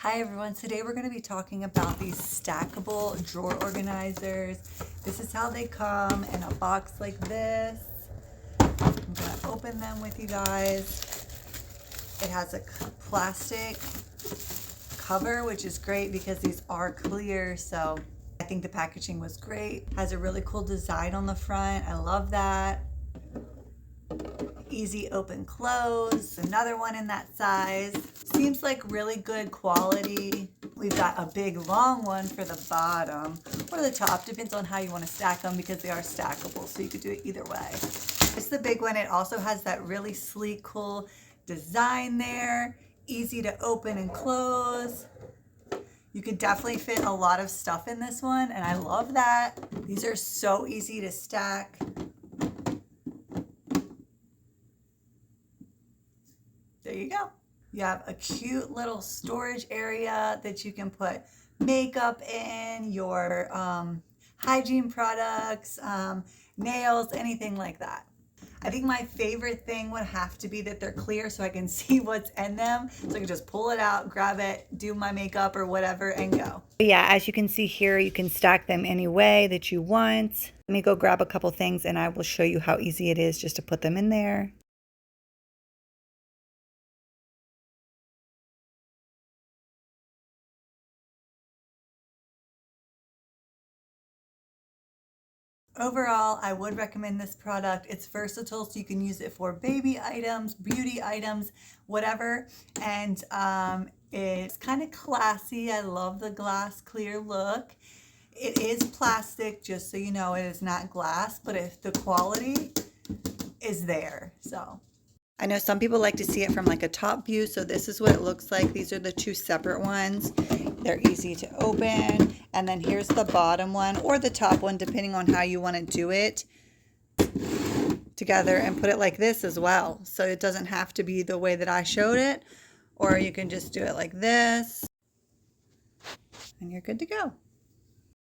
Hi everyone, today we're going to be talking about these stackable drawer organizers. This is how they come in a box like this. I'm going to open them with you guys. It has a plastic cover, which is great because these are clear, so I think the packaging was great. Has a really cool design on the front. I love that. Easy open close. Another one in that size. Seems like really good quality. We've got a big long one for the bottom or the top, depends on how you want to stack them because they are stackable, so you could do it either way. It's the big one. It also has that really sleek, cool design there. Easy to open and close. You could definitely fit a lot of stuff in this one, and I love that. These are so easy to stack. There you go. You have a cute little storage area that you can put makeup in, your hygiene products, nails, anything like that. I think my favorite thing would have to be that they're clear so I can see what's in them. So I can just pull it out, grab it, do my makeup or whatever and go. Yeah, as you can see here, you can stack them any way that you want. Let me go grab a couple things and I will show you how easy it is just to put them in there. Overall, I would recommend this product. It's versatile, so you can use it for baby items, beauty items, whatever. And it's kind of classy. I love the glass clear look. It is plastic, just so you know, it is not glass, but if the quality is there. So I know some people like to see it from like a top view, so this is what it looks like. These are the two separate ones. They're easy to open. And then here's the bottom one or the top one, depending on how you want to do it together, and put it like this as well. So it doesn't have to be the way that I showed it, or you can just do it like this and you're good to go.